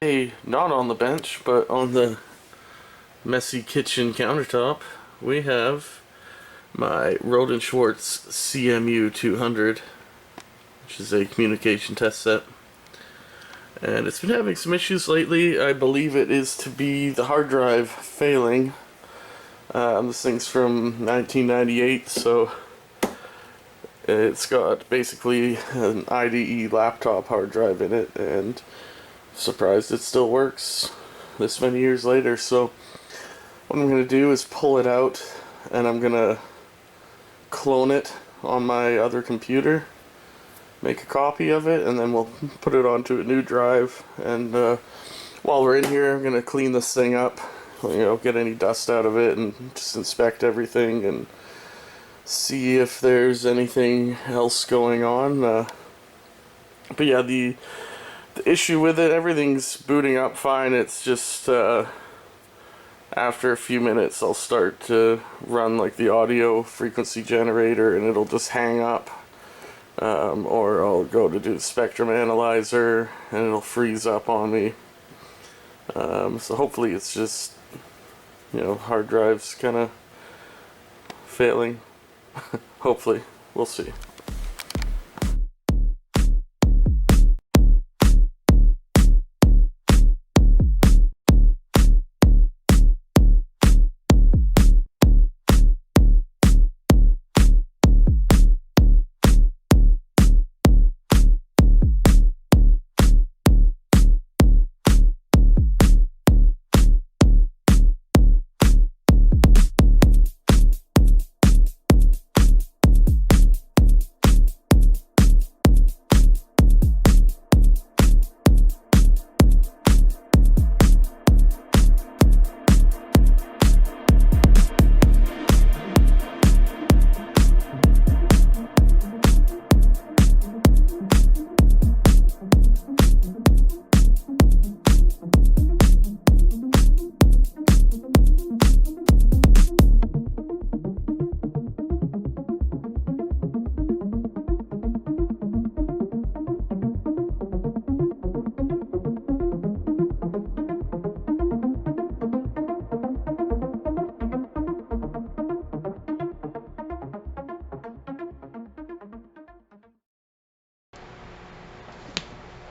Not on the bench, but on the messy kitchen countertop, we have my Roden Schwartz CMU200, which is a communication test set. And it's been having some issues lately. I believe it is to be the hard drive failing. This thing's from 1998, so it's got basically an IDE laptop hard drive in it, and surprised it still works this many years later. So what I'm going to do is pull it out, and I'm going to clone it on my other computer, make a copy of it, and then we'll put it onto a new drive. And while we're in here, I'm going to clean this thing up, get any dust out of it, and just inspect everything and see if there's anything else going on. But yeah, the issue with it, everything's booting up fine. It's just after a few minutes I'll start to run like the audio frequency generator and it'll just hang up, or I'll go to do the spectrum analyzer and it'll freeze up on me. So hopefully it's just hard drives kind of failing. Hopefully, we'll see.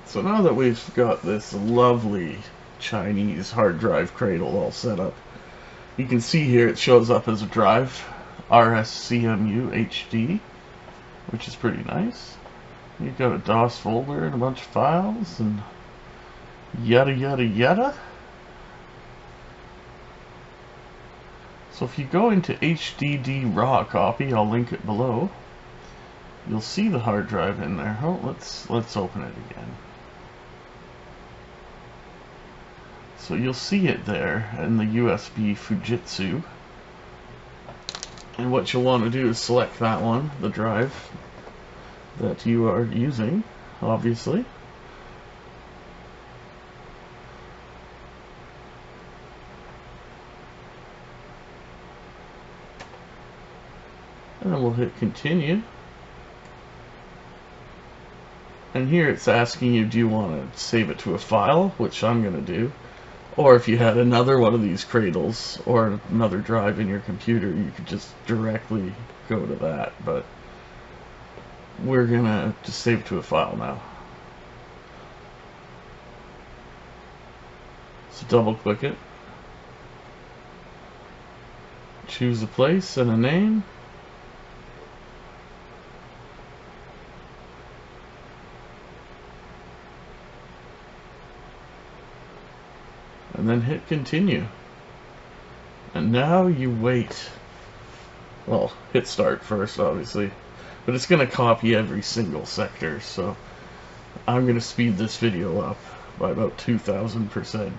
So now that we've got this lovely Chinese hard drive cradle all set up, you can see here it shows up as a drive, R&S CMU HD, which is pretty nice. You've got a DOS folder and a bunch of files and yada yada yada. So if you go into HDD Raw copy, I'll link it below, you'll see the hard drive in there. Oh, let's open it again. So you'll see it there in the USB Fujitsu. And what you'll want to do is select that one, the drive that you are using, obviously. And then we'll hit continue. And here it's asking you, do you want to save it to a file, which I'm going to do. Or if you had another one of these cradles or another drive in your computer, you could just directly go to that. But we're going to just save it to a file now. So double click it. Choose a place and a name. And then hit continue. And now you wait. Well, hit start first, obviously. But it's going to copy every single sector, so I'm going to speed this video up by about 2,000%.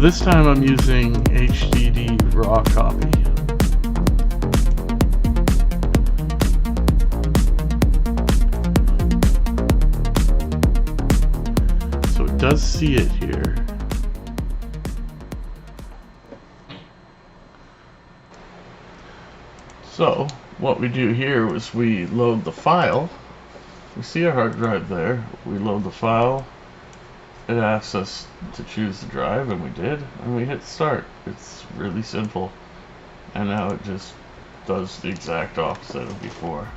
this time I'm using HDD Raw copy. So it does see it here. So what we do here is we load the file. We see our hard drive there. We load the file. It asks us to choose the drive, and we did, and we hit start. It's really simple. And now it just does the exact opposite of before.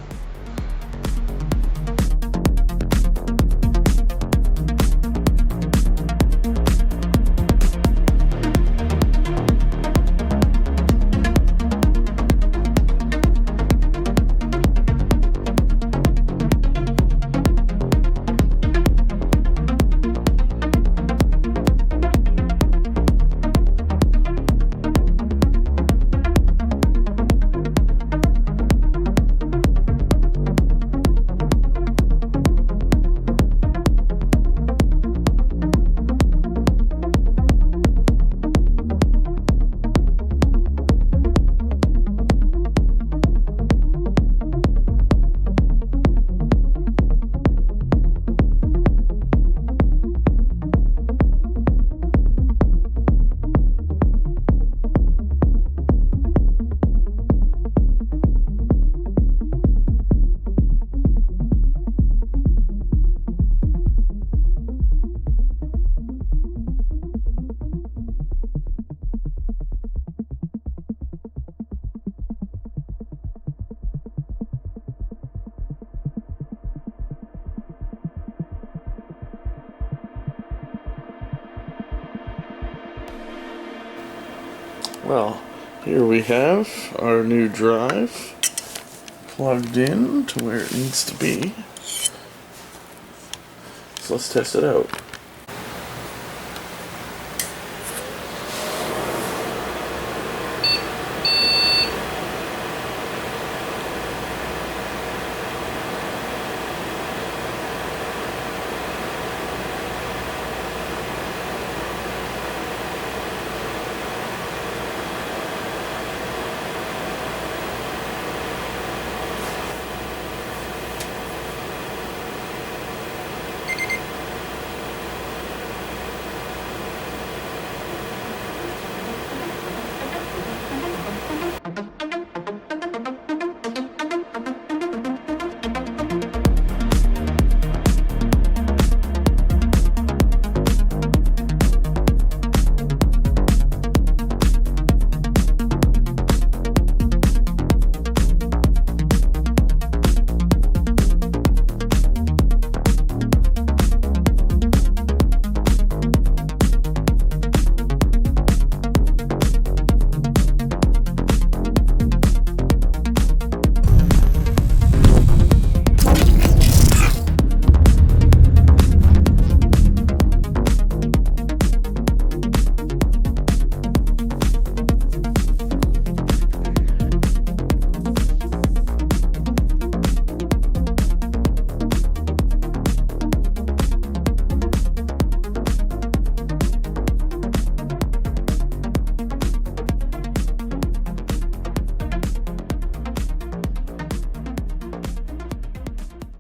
Well, here we have our new drive plugged in to where it needs to be. So let's test it out.